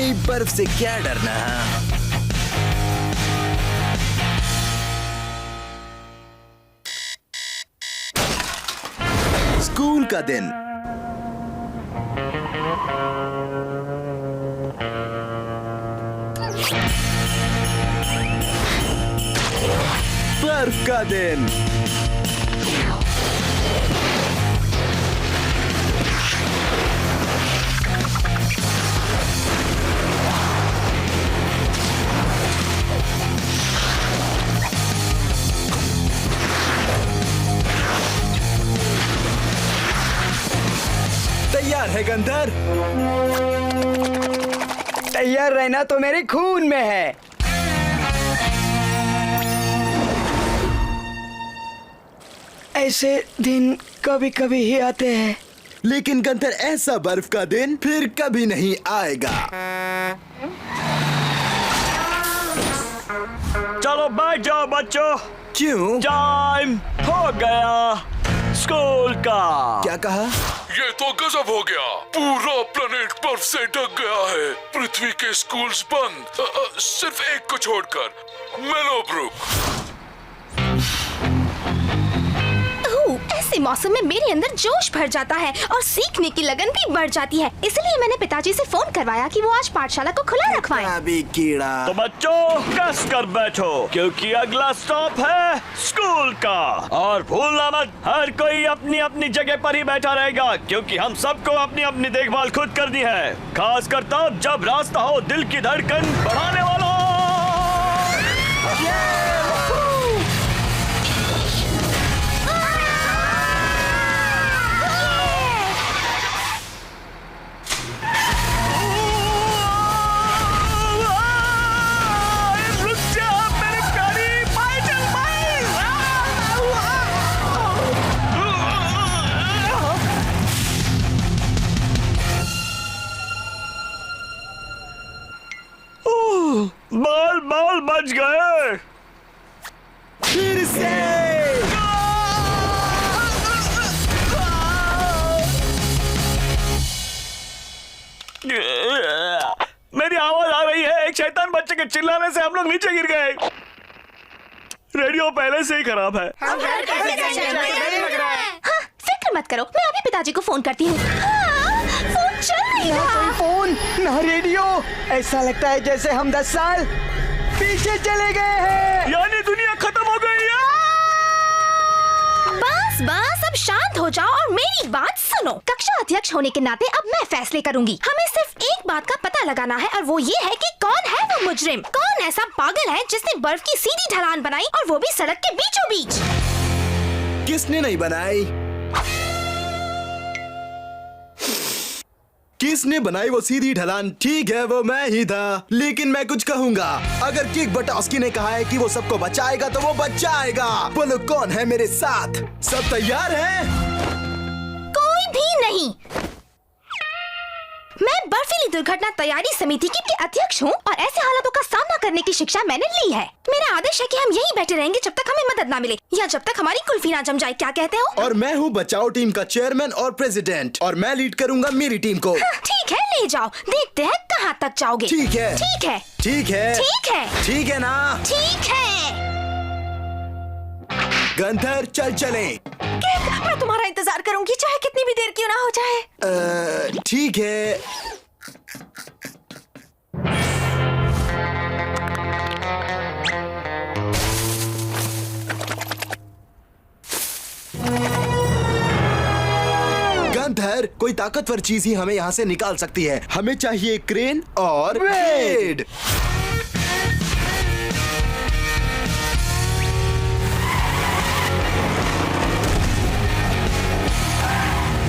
भाई बर्फ से क्या डरना। स्कूल का दिन। बर्फ का दिन। तैयार है गंधर? तैयार रहना तो मेरे खून में है। ऐसे दिन कभी कभी ही आते हैं। लेकिन गंधर, ऐसा बर्फ का दिन फिर कभी नहीं आएगा। चलो बैठ जाओ बच्चों, क्यों? टाइम हो गया स्कूल का। क्या कहा? ये तो गजब हो गया। पूरा प्लेनेट बर्फ से ढक गया है। पृथ्वी के स्कूल्स बंद, सिर्फ एक को छोड़कर, मेलोब्रुक। ऐसे मौसम में मेरे अंदर जोश भर जाता है और सीखने की लगन भी बढ़ जाती है। इसलिए मैंने पिताजी से फोन करवाया कि वो आज पाठशाला को खुला रखवाएं। अभी कीड़ा। तो बच्चों कस कर बैठो, क्योंकि अगला स्टॉप है स्कूल का। और भूलना मत, हर कोई अपनी अपनी जगह पर ही बैठा रहेगा, क्योंकि हम सबको अपनी अपनी देखभाल खुद करनी है। खासकर तब जब रास्ता हो दिल की धड़कन बढ़ाने वाला। बाल बाल बच गए। फिर से। मेरी आवाज आ रही है। एक शैतान बच्चे के चिल्लाने से हम लोग नीचे गिर गए। रेडियो पहले से ही खराब है। हाँ, फिक्र मत करो, मैं अभी पिताजी को फोन करती हूँ। फोन चल नहीं ना रहा। कोई फोन, ना रेडियो। ऐसा लगता है जैसे हम 10 साल पीछे चले गए हैं। यानी दुनिया खत्म हो गई है। बस बस, अब शांत हो जाओ और मेरी बात सुनो। कक्षा अध्यक्ष होने के नाते अब मैं फैसले करूंगी। हमें सिर्फ एक बात का पता लगाना है, और वो ये है कि कौन है वो मुजरिम। कौन ऐसा पागल है जिसने बर्फ की सीधी ढलान बनाई, और वो भी सड़क के बीचों बीच। किसने नहीं बनाई? किसने बनाई वो सीधी ढलान? ठीक है, वो मैं ही था। लेकिन मैं कुछ कहूंगा। अगर किक बटॉस्की ने कहा है कि वो सबको बचाएगा, तो वो बचाएगा। बोलो कौन है मेरे साथ? सब तैयार हैं? कोई भी नहीं। मैं बर्फीली दुर्घटना तैयारी समिति की अध्यक्ष हूँ, और ऐसे हालातों का सामना करने की शिक्षा मैंने ली है। मेरा आदेश है कि हम यहीं बैठे रहेंगे जब तक हमें मदद ना मिले, या जब तक हमारी कुल्फी ना जम जाए। क्या कहते हो? और मैं हूँ बचाओ टीम का चेयरमैन और प्रेसिडेंट, और मैं लीड करूंगा मेरी टीम को। ठीक है, ले जाओ। देखते हैं कहाँ तक जाओगे। ठीक है। ठीक है। ठीक है। ठीक है। ठीक है ना? ठीक है। गंधर चल चले। मैं तुम्हारा इंतजार करूंगी, चाहे कितनी भी देर क्यों ना हो जाए। ठीक है। गंधर, कोई ताकतवर चीज ही हमें यहाँ से निकाल सकती है। हमें चाहिए क्रेन और ब्लेड।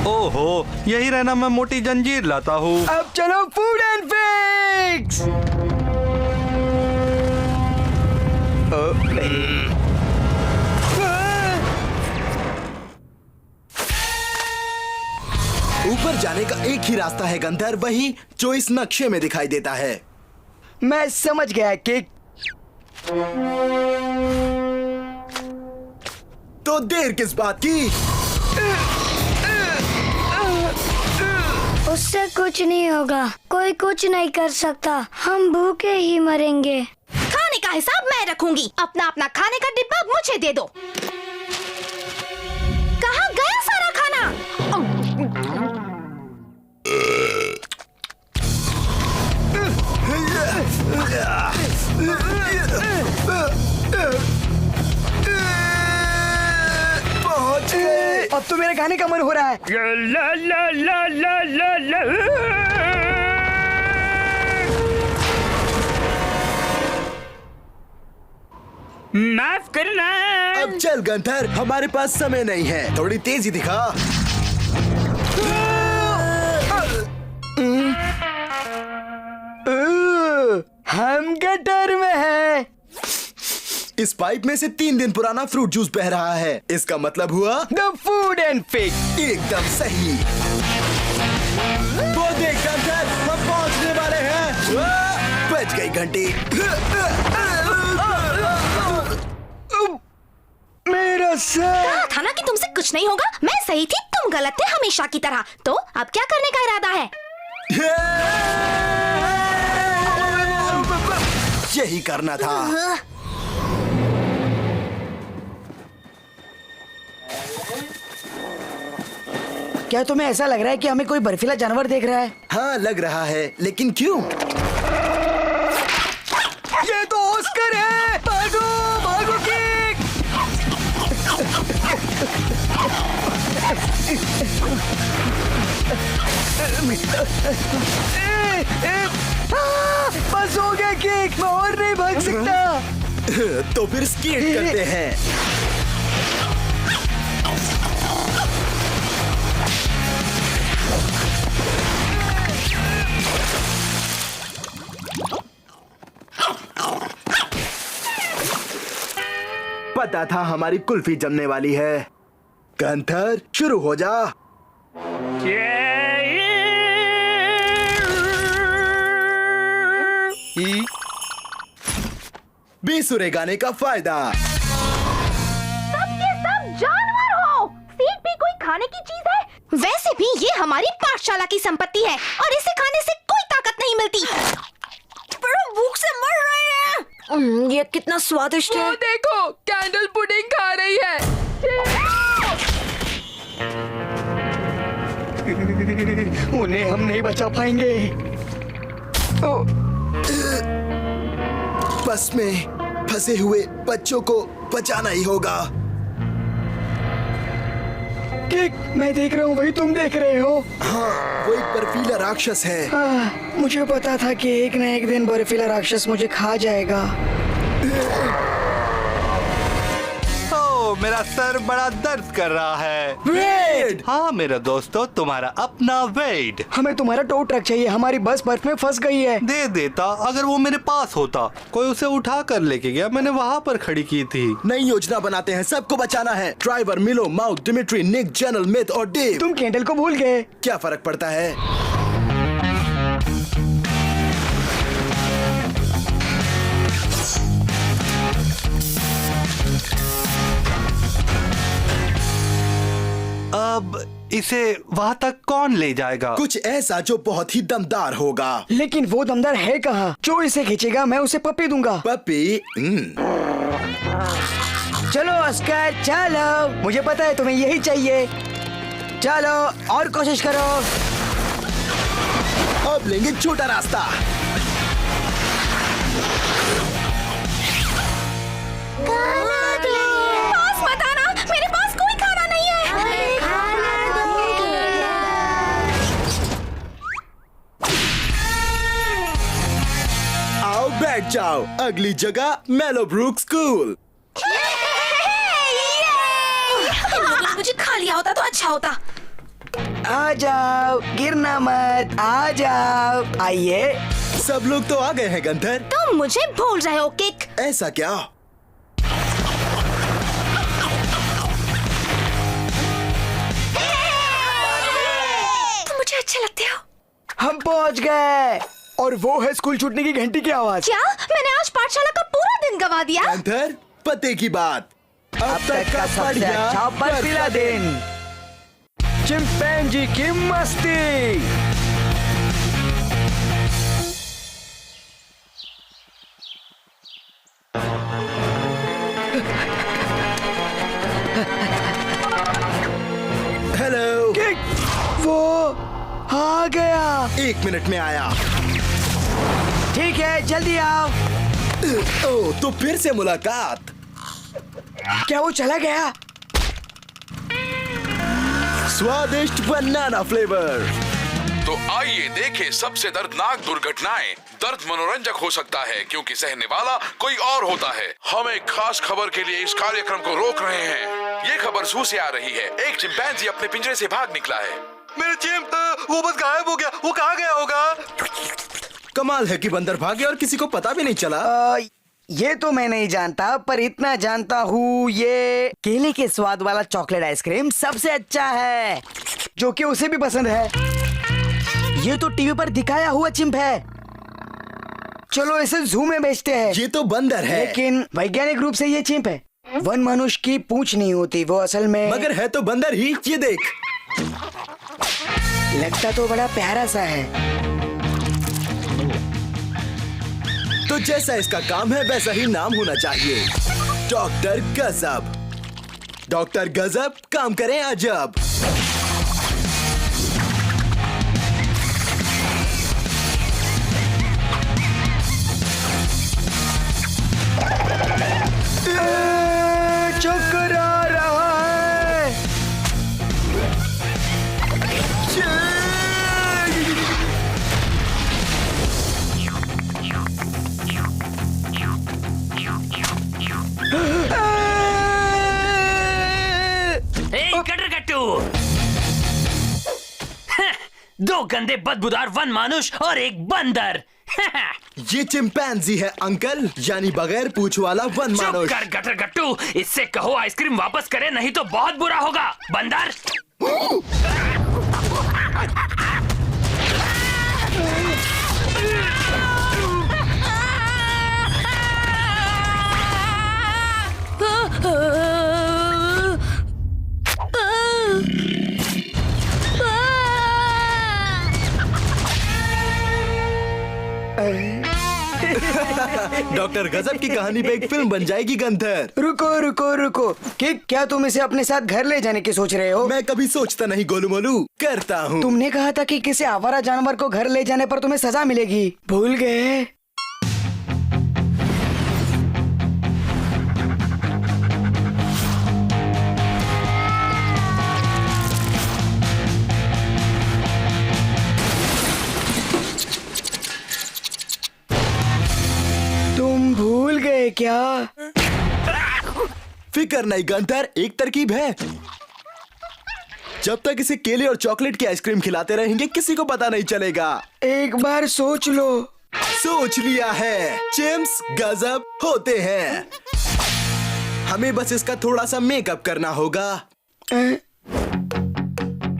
ओहो, यही रहना, मैं मोटी जंजीर लाता हूँ। अब चलो फूड एंड फिक्स। ऊपर जाने का एक ही रास्ता है गंधर, वही जो इस नक्शे में दिखाई देता है। मैं समझ गया किक। तो देर किस बात की? उससे से कुछ नहीं होगा, कोई कुछ नहीं कर सकता, हम भूखे ही मरेंगे। खाने का हिसाब मैं रखूंगी। अपना अपना खाने का डिब्बा मुझे दे दो। कहाँ गया सारा खाना? पहुंच गए। अब तो मेरे खाने का मन हो रहा है। ला ला ला ला ला ला। माफ करना। अब चल गंथर, हमारे पास समय नहीं है, थोड़ी तेजी दिखा। हम गटर में हैं। इस पाइप में से 3 दिन पुराना फ्रूट जूस बह रहा है। इसका मतलब हुआ द फूड एंड फिग। एकदम सही। वो देख गंथर, हम पहुंचने वाले हैं। बज गई घंटी। मेरा सर। कहा था ना कि तुमसे कुछ नहीं होगा। मैं सही थी, तुम गलत थे, हमेशा की तरह। तो अब क्या करने का इरादा है? यही करना था। क्या तुम्हें ऐसा लग रहा है कि हमें कोई बर्फीला जानवर देख रहा है? हाँ लग रहा है, लेकिन क्यों? ये तो ऑस्कर है। भागो भागो किक। बस हो गया किक, मैं और नहीं भाग सकता। तो फिर स्केट करते हैं। पता था हमारी कुल्फी जमने वाली है। गंथर शुरू हो जा। बेसुरे गाने का फायदा। सब के सब जानवर हो। सीट भी कोई खाने की चीज है? वैसे भी ये हमारी पाठशाला की संपत्ति है और इसे खाने से कोई ताकत नहीं मिलती। बड़ा भूख से मर रहे हैं। ये कितना स्वादिष्ट है। देखो, कैंडल पुडिंग खा रही है। उन्हें हम नहीं बचा पाएंगे। बस में फंसे हुए बच्चों को बचाना ही होगा। किक, मैं देख रहा हूँ, वही तुम देख रहे हो। हाँ, वो एक बर्फीला राक्षस है। मुझे पता था कि एक न एक दिन बर्फीला राक्षस मुझे खा जाएगा। ओ, मेरा सर बड़ा दर्द कर रहा है। वेड! हाँ मेरे दोस्तों, तुम्हारा अपना वेड। हमें तुम्हारा टो ट्रक चाहिए, हमारी बस बर्फ में फंस गई है। दे देता अगर वो मेरे पास होता। कोई उसे उठा कर लेके गया, मैंने वहाँ पर खड़ी की थी। नई योजना बनाते हैं, सबको बचाना है। ड्राइवर, मिलो, माउथ, डिमिट्री, निक, जनरल, मिथ और डेव। तुम कैंडल को भूल गए। क्या फर्क पड़ता है? अब इसे वहाँ तक कौन ले जाएगा? कुछ ऐसा जो बहुत ही दमदार होगा। लेकिन वो दमदार है कहाँ? जो इसे खींचेगा मैं उसे पप्पी दूंगा। पपी? चलो ऑस्कर, चलो, मुझे पता है तुम्हें यही चाहिए। चलो और कोशिश करो। अब लेंगे छोटा रास्ता। पास मत आना, मेरे पास कोई खाना नहीं है। आओ बैठ जाओ, अगली जगह मेलोब्रुक स्कूल। मुझे खा लिया होता तो अच्छा होता। आ जाओ, गिरना मत, आ जाओ, आइए। सब लोग तो आ गए हैं गंथर। तुम मुझे भूल रहे हो किक। ऐसा क्या? तुम मुझे अच्छे लगते हो। हम पहुंच गए और वो है स्कूल छूटने की घंटी की आवाज। क्या मैंने आज पाठशाला का पूरा दिन गवा दिया? गंथर, पते की बात। अब तक का सबसे अच्छा बर्फीला दिन। चिंपैंजी की मस्ती। आ गया। 1 मिनट में आया। ठीक है, जल्दी आओ। ओ, तो फिर से मुलाकात। क्या वो चला गया? स्वादिष्ट बनाना फ्लेवर। तो आइए देखें सबसे दर्दनाक दुर्घटनाएं। दर्द मनोरंजक हो सकता है क्योंकि सहने वाला कोई और होता है। हम एक खास खबर के लिए इस कार्यक्रम को रोक रहे हैं। ये खबर जू से आ रही है। एक चिंपैंजी अपने पिंजरे से भाग निकला है। मेरे चिंप वो बस गायब हो गया। वो कहाँ गया होगा? कमाल है कि बंदर भागे और किसी को पता भी नहीं चला। ये तो मैं नहीं जानता, पर इतना जानता हूँ ये केले के स्वाद वाला चॉकलेट आइसक्रीम सबसे अच्छा है, जो कि उसे भी पसंद है। ये तो टीवी पर दिखाया हुआ चिंप है। चलो इसे जू में बेचते हैं। ये तो बंदर है। लेकिन वैज्ञानिक रूप से ये चिंप है। वन मनुष्य की पूंछ नहीं होती, वो असल में मगर है तो बंदर ही। ये देख। लगता तो बड़ा प्यारा सा है। तो जैसा इसका काम है वैसा ही नाम होना चाहिए। डॉक्टर गजब। डॉक्टर गजब, काम करें अजब। चक्कर आ रहा है। गटरगट्टू। दो गंदे बदबूदार वन मानुष और एक बंदर। ये चिंपैंजी है अंकल, यानी बगैर पूंछ वाला वन चुप मानुष। कर गटरगट्टू, इससे कहो आइसक्रीम वापस करे, नहीं तो बहुत बुरा होगा। बंदर। डॉक्टर गजब की कहानी पे एक फिल्म बन जाएगी गंधर। रुको रुको रुको, कि क्या तुम इसे अपने साथ घर ले जाने की सोच रहे हो? मैं कभी सोचता नहीं गोलू मोलू, करता हूँ। तुमने कहा था कि किसी आवारा जानवर को घर ले जाने पर तुम्हें सजा मिलेगी, भूल गए? तुम भूल गए क्या? फिकर नहीं गंधर, एक तरकीब है। जब तक इसे केले और चॉकलेट की आइसक्रीम खिलाते रहेंगे किसी को पता नहीं चलेगा। एक बार सोच लो। सोच लिया है। चिम्स गजब होते हैं। हमें बस इसका थोड़ा सा मेकअप करना होगा।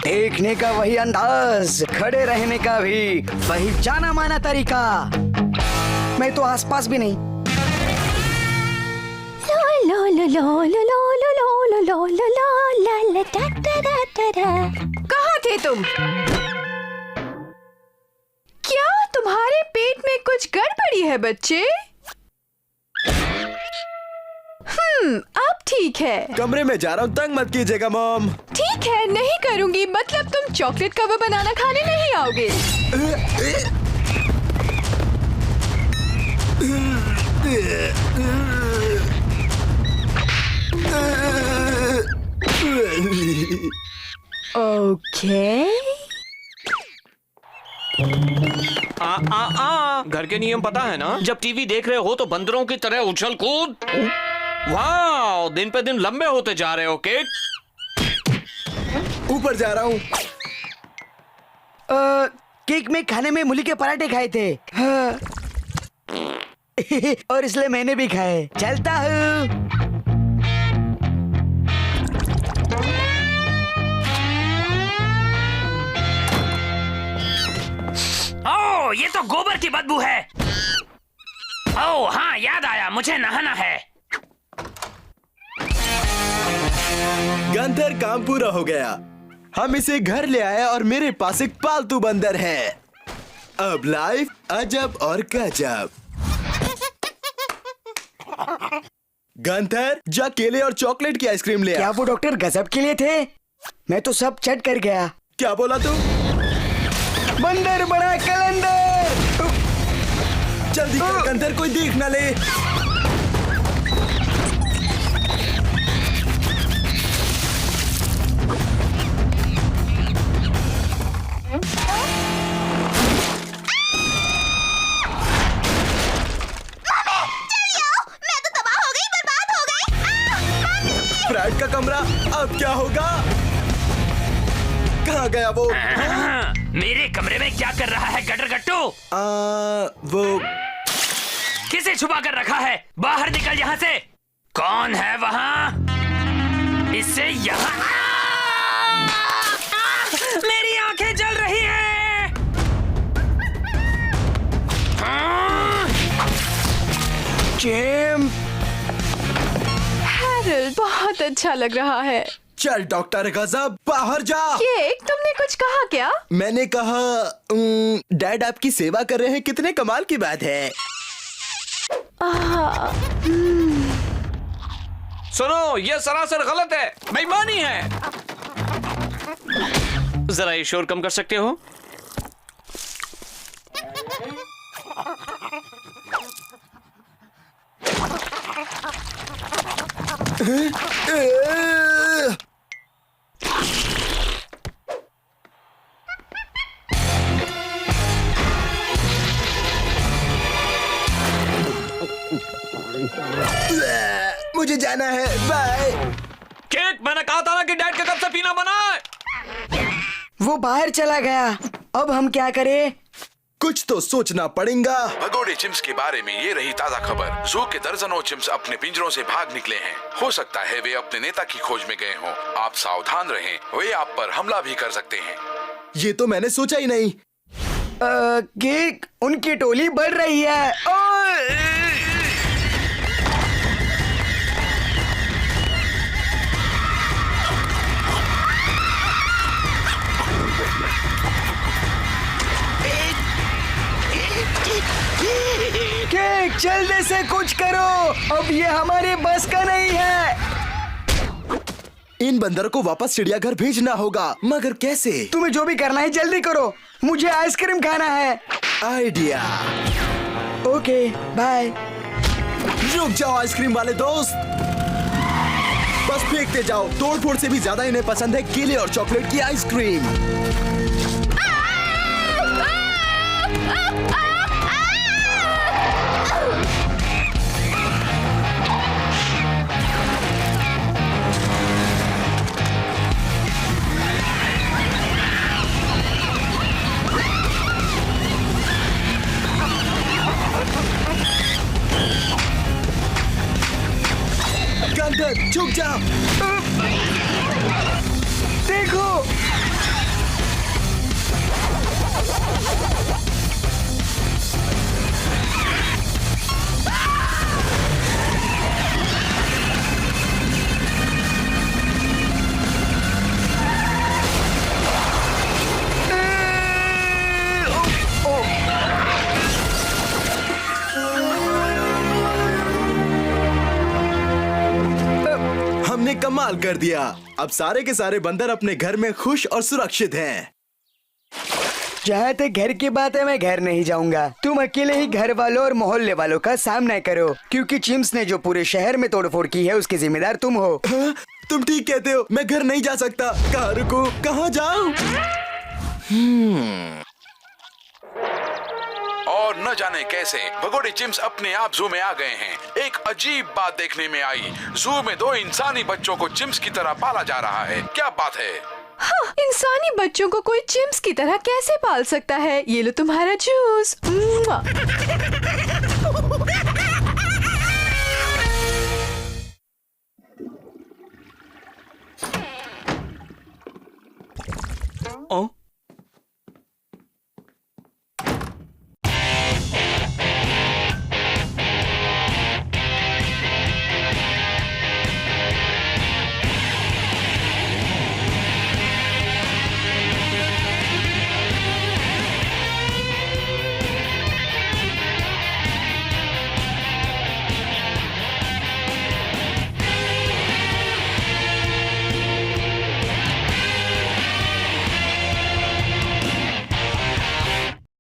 देखने का वही अंदाज, खड़े रहने का भी वही जाना माना तरीका। मैं तो आसपास भी नहीं। लो लो लो लो लो लो लो लो लो लो लो ला ला टा टा टा टा टा। कहाँ थे तुम? क्या तुम्हारे पेट में कुछ गड़बड़ी है बच्चे? अब ठीक है। कमरे में जा रहा हूँ, तंग मत कीजिएगा मॉम। ठीक है, नहीं करूंगी। मतलब तुम चॉकलेट कवर बनाना खाने नहीं आओगे? ओके। घर के नियम पता है ना? जब टीवी देख रहे हो तो बंदरों की तरह उछल कूद। वाह, दिन पे दिन लंबे होते जा रहे हो केक। ऊपर जा रहा हूँ। केक में खाने में मूली के पराठे खाए थे। हाँ। और इसलिए मैंने भी खाए। चलता हूँ। ओह, ये तो गोबर की बदबू है। ओह हाँ, याद आया, मुझे नहाना है। गंधर, काम पूरा हो गया। हम इसे घर ले आए और मेरे पास एक पालतू बंदर है। अब लाइफ अजब और गजब। गंधर, जा केले और चॉकलेट की आइसक्रीम ले आ। क्या वो डॉक्टर गजब के लिए थे? मैं तो सब चट कर गया। क्या बोला तू? बंदर बड़ा कलंदर। जल्दी कर अंदर कोई देख ना ले। फ्रैड का कमरा, अब क्या होगा? कहाँ गया वो? मेरे कमरे में क्या कर रहा है गटर गट्टू? वो किसे छुपा कर रखा है? बाहर निकल यहाँ से। कौन है वहाँ? इससे यहाँ मेरी आंखें जल रही हैं। चैम्प, हैरल्ड बहुत अच्छा लग रहा है। चल डॉक्टर गजब, बाहर जा। केक, तुमने कुछ कहा क्या? मैंने कहा डैड आपकी सेवा कर रहे हैं, कितने कमाल की बात है। सुनो, ये सरासर गलत है, बेईमानी है। जरा ये शोर कम कर सकते हो? मुझे जाना है, बाय। केक, मैंने कहा था ना कि डैड के कप से पीना मना है। वो बाहर चला गया। अब हम क्या करें? कुछ तो सोचना पड़ेगा। भगोड़े चिम्स के बारे में ये रही ताजा खबर। जू के दर्जनों चिम्स अपने पिंजरों से भाग निकले हैं। हो सकता है वे अपने नेता की खोज में गए हों। आप सावधान रहें, वे आप पर हमला भी कर सकते हैं। ये तो मैंने सोचा ही नहीं। केक, उनकी टोली बढ़ रही है। केक, जल्दी से कुछ करो, अब ये हमारे बस का नहीं है। इन बंदर को वापस चिड़ियाघर भेजना होगा, मगर कैसे? तुम्हें जो भी करना है जल्दी करो, मुझे आइसक्रीम खाना है। आइडिया। Okay, bye. रुक जाओ आइसक्रीम वाले दोस्त, बस फेंकते जाओ। तोड़ फोड़ से भी ज्यादा इन्हें पसंद है केले और चॉकलेट की आइसक्रीम। गंदर, झुक जाओ। देखो, हमने कमाल कर दिया। अब सारे के सारे बंदर अपने घर में खुश और सुरक्षित हैं। जहाँ तक घर की बात है, मैं घर नहीं जाऊंगा। तुम अकेले ही घर वालों और मोहल्ले वालों का सामना करो, क्योंकि चिम्स ने जो पूरे शहर में तोड़फोड़ की है उसके जिम्मेदार तुम हो। हाँ, तुम ठीक कहते हो, मैं घर नहीं जा सकता। कहाँ रुकूं, कहाँ जाऊं? और न जाने कैसे भगोड़े चिम्स अपने आप जू में आ गए हैं। एक अजीब बात देखने में आई। जू में 2 इंसानी बच्चों को चिम्स की तरह पाला जा रहा है। क्या बात है? हाँ, इंसानी बच्चों को कोई चिम्स की तरह कैसे पाल सकता है? ये लो तुम्हारा जूस। ओ